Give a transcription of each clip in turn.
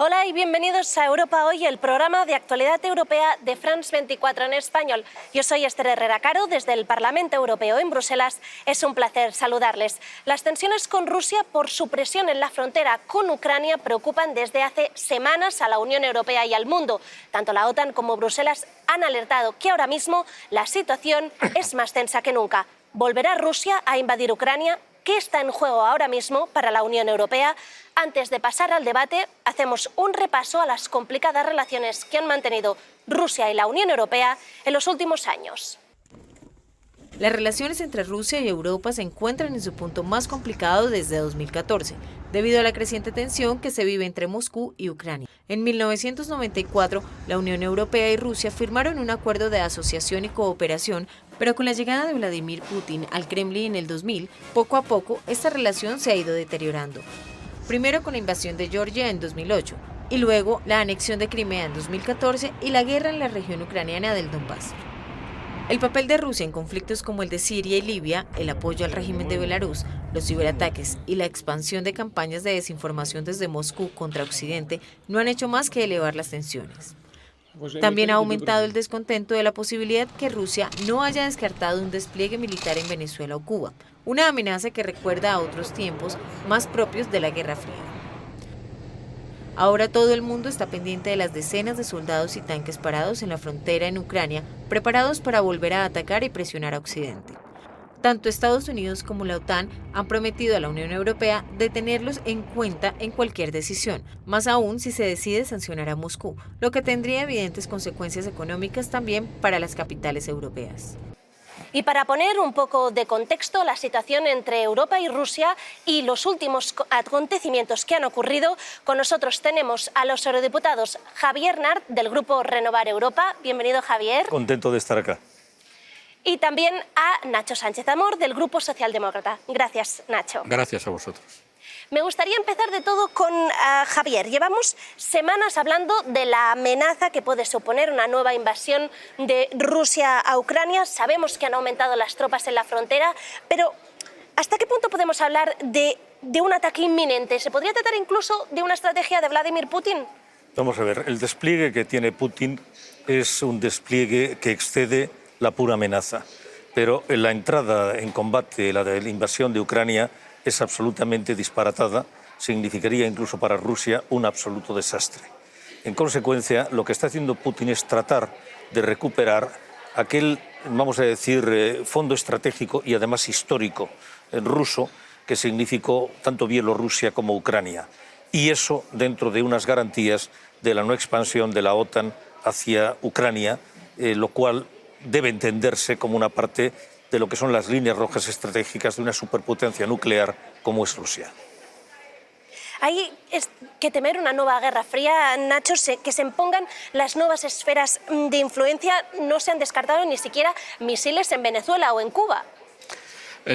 Hola y bienvenidos a Europa Hoy, el programa de actualidad europea de France 24 en español. Yo soy Esther Herrera Caro, desde el Parlamento Europeo en Bruselas. Es un placer saludarles. Las tensiones con Rusia por su presión en la frontera con Ucrania preocupan desde hace semanas a la Unión Europea y al mundo. Tanto la OTAN como Bruselas han alertado que ahora mismo la situación es más tensa que nunca. ¿Volverá Rusia a invadir Ucrania? ¿Qué está en juego ahora mismo para la Unión Europea? Antes de pasar al debate, hacemos un repaso a las complicadas relaciones que han mantenido Rusia y la Unión Europea en los últimos años. Las relaciones entre Rusia y Europa se encuentran en su punto más complicado desde 2014, debido a la creciente tensión que se vive entre Moscú y Ucrania. En 1994, la Unión Europea y Rusia firmaron un acuerdo de asociación y cooperación, pero con la llegada de Vladimir Putin al Kremlin en el 2000, poco a poco esta relación se ha ido deteriorando. Primero con la invasión de Georgia en 2008, y luego la anexión de Crimea en 2014 y la guerra en la región ucraniana del Donbass. El papel de Rusia en conflictos como el de Siria y Libia, el apoyo al régimen de Belarus, los ciberataques y la expansión de campañas de desinformación desde Moscú contra Occidente no han hecho más que elevar las tensiones. También ha aumentado el descontento de la posibilidad que Rusia no haya descartado un despliegue militar en Venezuela o Cuba, una amenaza que recuerda a otros tiempos más propios de la Guerra Fría. Ahora todo el mundo está pendiente de las decenas de soldados y tanques parados en la frontera en Ucrania, preparados para volver a atacar y presionar a Occidente. Tanto Estados Unidos como la OTAN han prometido a la Unión Europea de tenerlos en cuenta en cualquier decisión, más aún si se decide sancionar a Moscú, lo que tendría evidentes consecuencias económicas también para las capitales europeas. Y para poner un poco de contexto la situación entre Europa y Rusia y los últimos acontecimientos que han ocurrido, con nosotros tenemos a los eurodiputados Javier Nart del Grupo Renovar Europa. Bienvenido, Javier. Contento de estar acá. Y también a Nacho Sánchez Amor del Grupo Socialdemócrata. Gracias, Nacho. Gracias a vosotros. Me gustaría empezar de todo con Javier. Llevamos semanas hablando de la amenaza que puede suponer una nueva invasión de Rusia a Ucrania. Sabemos que han aumentado las tropas en la frontera, pero ¿hasta qué punto podemos hablar de un ataque inminente? ¿Se podría tratar incluso de una estrategia de Vladimir Putin? Vamos a ver, el despliegue que tiene Putin es un despliegue que excede la pura amenaza, pero la entrada en combate, la de la invasión de Ucrania, es absolutamente disparatada, significaría incluso para Rusia un absoluto desastre. En consecuencia, lo que está haciendo Putin es tratar de recuperar aquel, vamos a decir, fondo estratégico y además histórico ruso que significó tanto Bielorrusia como Ucrania. Y eso dentro de unas garantías de la no expansión de la OTAN hacia Ucrania, lo cual debe entenderse como una parte de lo que son las líneas rojas estratégicas de una superpotencia nuclear como es Rusia. Hay que temer una nueva guerra fría, Nacho, que se impongan las nuevas esferas de influencia. No se han descartado ni siquiera misiles en Venezuela o en Cuba.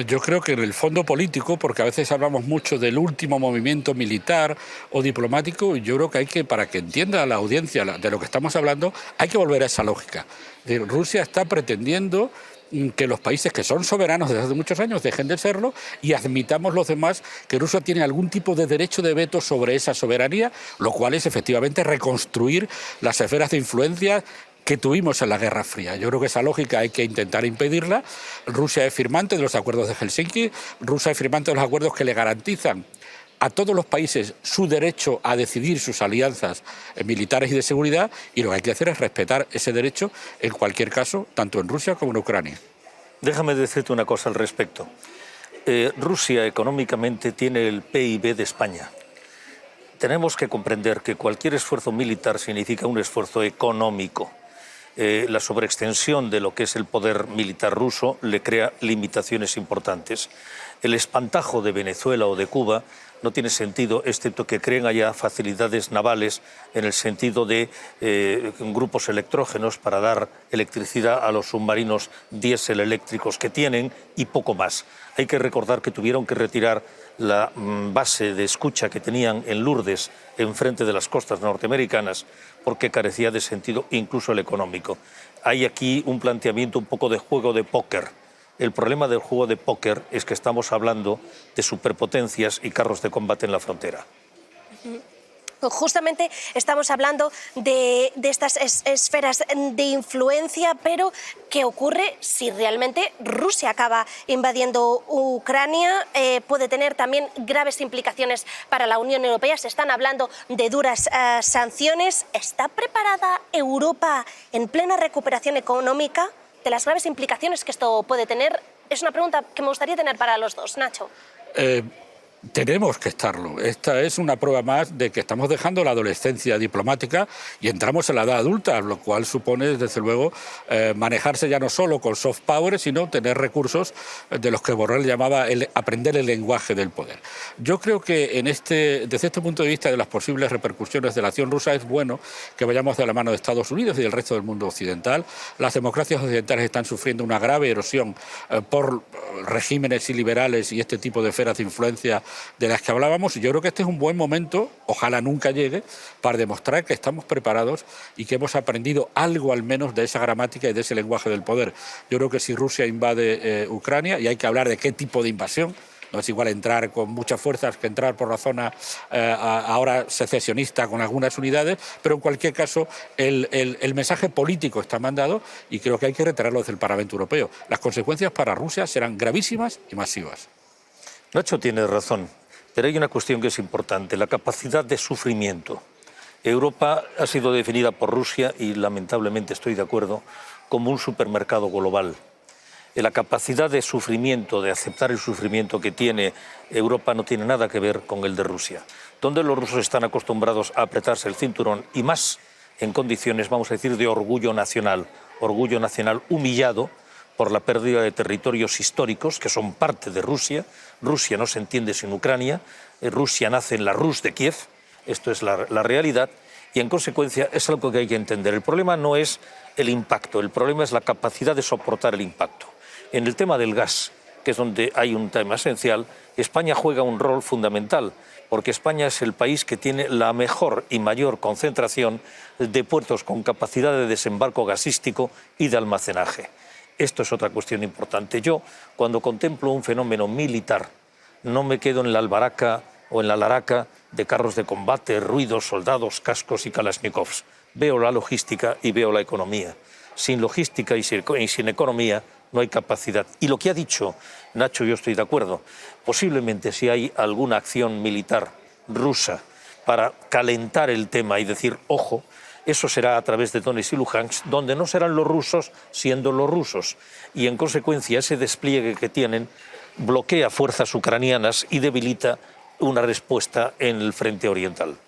Yo creo que en el fondo político, porque a veces hablamos mucho del último movimiento militar o diplomático, yo creo que hay que, para que entienda la audiencia de lo que estamos hablando, hay que volver a esa lógica. Rusia está pretendiendo que los países que son soberanos desde hace muchos años dejen de serlo y admitamos los demás que Rusia tiene algún tipo de derecho de veto sobre esa soberanía, lo cual es efectivamente reconstruir las esferas de influencia que tuvimos en la Guerra Fría. Yo creo que esa lógica hay que intentar impedirla. Rusia es firmante de los acuerdos de Helsinki, Rusia es firmante de los acuerdos que le garantizan a todos los países su derecho a decidir sus alianzas militares y de seguridad, y lo que hay que hacer es respetar ese derecho en cualquier caso, tanto en Rusia como en Ucrania. Déjame decirte una cosa al respecto. Rusia económicamente tiene el PIB de España. Tenemos que comprender que cualquier esfuerzo militar significa un esfuerzo económico. La sobreextensión de lo que es el poder militar ruso le crea limitaciones importantes. El espantajo de Venezuela o de Cuba no tiene sentido, excepto que creen allá facilidades navales en el sentido de grupos electrógenos para dar electricidad a los submarinos diésel eléctricos que tienen y poco más. Hay que recordar que tuvieron que retirar la base de escucha que tenían en Lourdes, enfrente de las costas norteamericanas, porque carecía de sentido incluso el económico. Hay aquí un planteamiento un poco de juego de póker. El problema del juego de póker es que estamos hablando de superpotencias y carros de combate en la frontera. Justamente estamos hablando de estas esferas de influencia, pero ¿qué ocurre si realmente Rusia acaba invadiendo Ucrania? Puede tener también graves implicaciones para la Unión Europea. Se están hablando de duras sanciones. ¿Está preparada Europa en plena recuperación económica de las graves implicaciones que esto puede tener? Es una pregunta que me gustaría tener para los dos. Nacho. Tenemos que estarlo. Esta es una prueba más de que estamos dejando la adolescencia diplomática y entramos en la edad adulta, lo cual supone, desde luego, manejarse ya no solo con soft power, sino tener recursos de los que Borrell llamaba aprender el lenguaje del poder. Yo creo que desde este punto de vista de las posibles repercusiones de la acción rusa, es bueno que vayamos de la mano de Estados Unidos y del resto del mundo occidental. Las democracias occidentales están sufriendo una grave erosión por regímenes iliberales y este tipo de esferas de influencia de las que hablábamos, y yo creo que este es un buen momento, ojalá nunca llegue, para demostrar que estamos preparados y que hemos aprendido algo al menos de esa gramática y de ese lenguaje del poder. Yo creo que si Rusia invade Ucrania, y hay que hablar de qué tipo de invasión, no es igual entrar con muchas fuerzas que entrar por la zona ahora secesionista con algunas unidades, pero en cualquier caso el mensaje político está mandado y creo que hay que reiterarlo desde el Parlamento Europeo. Las consecuencias para Rusia serán gravísimas y masivas. Nacho tiene razón, pero hay una cuestión que es importante, la capacidad de sufrimiento. Europa ha sido definida por Rusia, y lamentablemente estoy de acuerdo, como un supermercado global. La capacidad de sufrimiento, de aceptar el sufrimiento que tiene Europa, no tiene nada que ver con el de Rusia, donde los rusos están acostumbrados a apretarse el cinturón y más en condiciones, vamos a decir, de orgullo nacional humillado por la pérdida de territorios históricos que son parte de Rusia. Rusia no se entiende sin Ucrania, Rusia nace en la Rus de Kiev, esto es la realidad, y en consecuencia es algo que hay que entender. El problema no es el impacto, el problema es la capacidad de soportar el impacto. En el tema del gas, que es donde hay un tema esencial, España juega un rol fundamental, porque España es el país que tiene la mejor y mayor concentración de puertos con capacidad de desembarco gasístico y de almacenaje. Esto es otra cuestión importante. Yo, cuando contemplo un fenómeno militar, no me quedo en la albaraca o en la laraca de carros de combate, ruidos, soldados, cascos y kalashnikovs. Veo la logística y veo la economía. Sin logística y sin economía no hay capacidad. Y lo que ha dicho Nacho, yo estoy de acuerdo. Posiblemente si hay alguna acción militar rusa para calentar el tema y decir, ojo, eso será a través de Donetsk y Luhansk, donde no serán los rusos siendo los rusos. Y en consecuencia ese despliegue que tienen bloquea fuerzas ucranianas y debilita una respuesta en el frente oriental.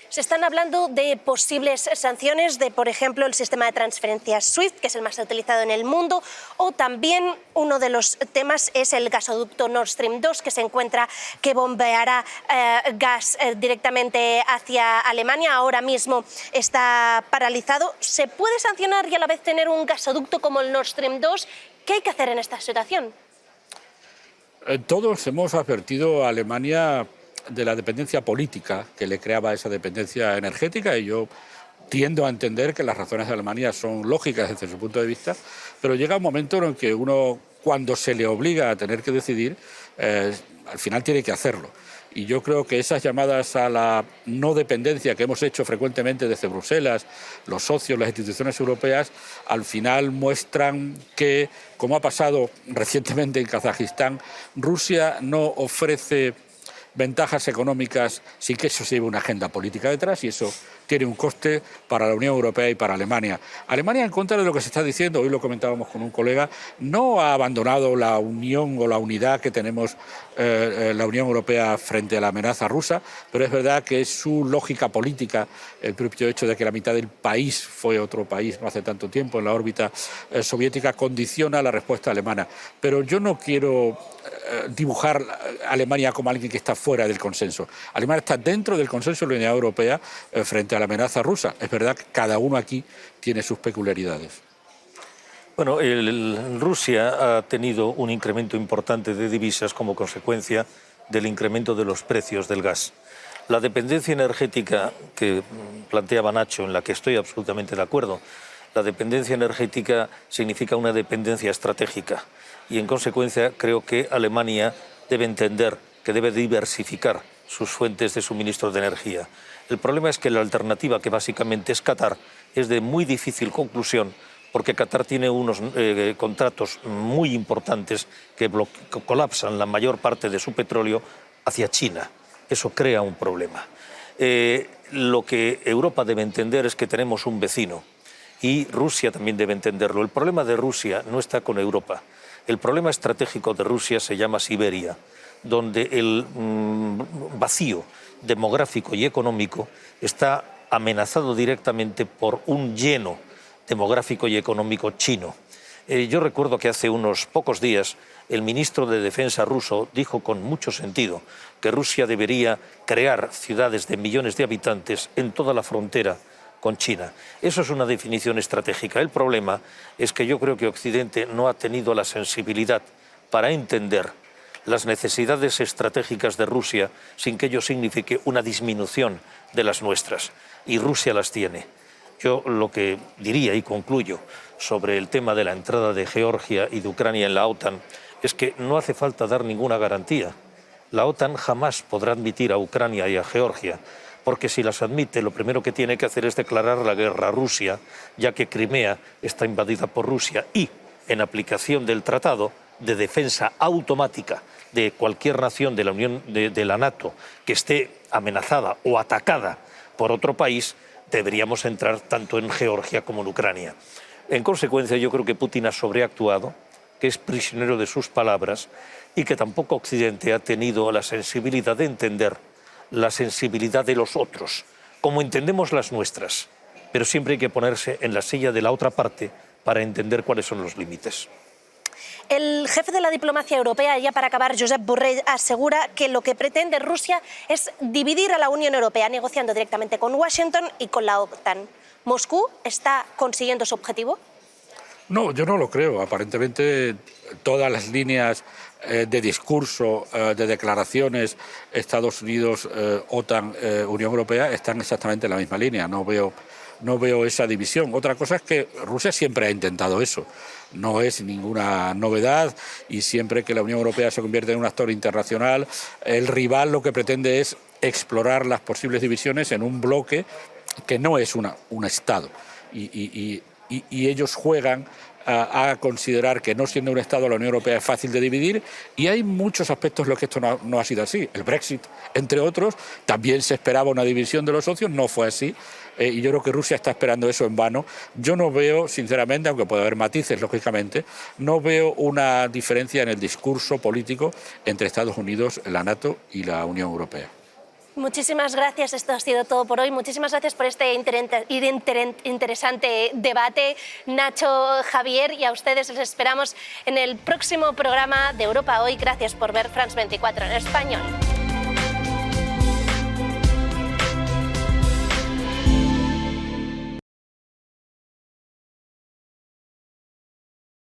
Se están hablando de posibles sanciones de, por ejemplo, el sistema de transferencias SWIFT, que es el más utilizado en el mundo, o también uno de los temas es el gasoducto Nord Stream 2, que bombeará gas directamente hacia Alemania. Ahora mismo está paralizado. ¿Se puede sancionar y a la vez tener un gasoducto como el Nord Stream 2? ¿Qué hay que hacer en esta situación? Todos hemos advertido a Alemania de la dependencia política que le creaba esa dependencia energética, y yo tiendo a entender que las razones de Alemania son lógicas desde su punto de vista, pero llega un momento en que uno, cuando se le obliga a tener que decidir, al final tiene que hacerlo. Y yo creo que esas llamadas a la no dependencia que hemos hecho frecuentemente desde Bruselas, los socios, las instituciones europeas, al final muestran que, como ha pasado recientemente en Kazajistán, Rusia no ofrece ventajas económicas sin que eso se lleve una agenda política detrás, y eso tiene un coste para la Unión Europea y para Alemania. Alemania, en contra de lo que se está diciendo, hoy lo comentábamos con un colega, no ha abandonado la unión o la unidad que tenemos la Unión Europea frente a la amenaza rusa, pero es verdad que es su lógica política, el propio hecho de que la mitad del país fue otro país no hace tanto tiempo en la órbita soviética, condiciona la respuesta alemana. Pero yo no quiero dibujar a Alemania como alguien que está fuera del consenso. Alemania está dentro del consenso de la Unión Europea frente a la amenaza rusa. Es verdad que cada uno aquí tiene sus peculiaridades. Bueno, Rusia ha tenido un incremento importante de divisas como consecuencia del incremento de los precios del gas. La dependencia energética que planteaba Nacho, en la que estoy absolutamente de acuerdo, la dependencia energética significa una dependencia estratégica, y en consecuencia creo que Alemania debe entender que debe diversificar sus fuentes de suministro de energía. El problema es que la alternativa, que básicamente es Qatar, es de muy difícil conclusión, porque Qatar tiene unos contratos muy importantes que colapsan la mayor parte de su petróleo hacia China. Eso crea un problema. Lo que Europa debe entender es que tenemos un vecino, y Rusia también debe entenderlo. El problema de Rusia no está con Europa. El problema estratégico de Rusia se llama Siberia, donde el vacío demográfico y económico está amenazado directamente por un lleno demográfico y económico chino. Yo recuerdo que hace unos pocos días el ministro de Defensa ruso dijo con mucho sentido que Rusia debería crear ciudades de millones de habitantes en toda la frontera con China. Eso es una definición estratégica. El problema es que yo creo que Occidente no ha tenido la sensibilidad para entender las necesidades estratégicas de Rusia sin que ello signifique una disminución de las nuestras. Y Rusia las tiene. Yo lo que diría, y concluyo, sobre el tema de la entrada de Georgia y de Ucrania en la OTAN es que no hace falta dar ninguna garantía. La OTAN jamás podrá admitir a Ucrania y a Georgia, porque si las admite, lo primero que tiene que hacer es declarar la guerra a Rusia, ya que Crimea está invadida por Rusia y, en aplicación del Tratado de Defensa Automática de cualquier nación de la Unión de la NATO que esté amenazada o atacada por otro país, deberíamos entrar tanto en Georgia como en Ucrania. En consecuencia, yo creo que Putin ha sobreactuado, que es prisionero de sus palabras y que tampoco Occidente ha tenido la sensibilidad de entender la sensibilidad de los otros, como entendemos las nuestras, pero siempre hay que ponerse en la silla de la otra parte para entender cuáles son los límites. El jefe de la diplomacia europea, ya para acabar, Josep Borrell, asegura que lo que pretende Rusia es dividir a la Unión Europea, negociando directamente con Washington y con la OTAN. ¿Moscú está consiguiendo su objetivo? No, yo no lo creo. Aparentemente todas las líneas de discurso, de declaraciones, Estados Unidos, OTAN, Unión Europea, están exactamente en la misma línea. No veo esa división. Otra cosa es que Rusia siempre ha intentado eso. No es ninguna novedad y siempre que la Unión Europea se convierte en un actor internacional, el rival lo que pretende es explorar las posibles divisiones en un bloque que no es un Estado. Y ellos juegan a considerar que no siendo un Estado la Unión Europea es fácil de dividir, y hay muchos aspectos en los que esto no ha sido así. El Brexit, entre otros, también se esperaba una división de los socios, no fue así, y yo creo que Rusia está esperando eso en vano. Yo no veo, sinceramente, aunque puede haber matices, lógicamente, no veo una diferencia en el discurso político entre Estados Unidos, la NATO y la Unión Europea. Muchísimas gracias, esto ha sido todo por hoy. Muchísimas gracias por este interesante debate, Nacho, Javier, y a ustedes les esperamos en el próximo programa de Europa Hoy. Gracias por ver France 24 en español.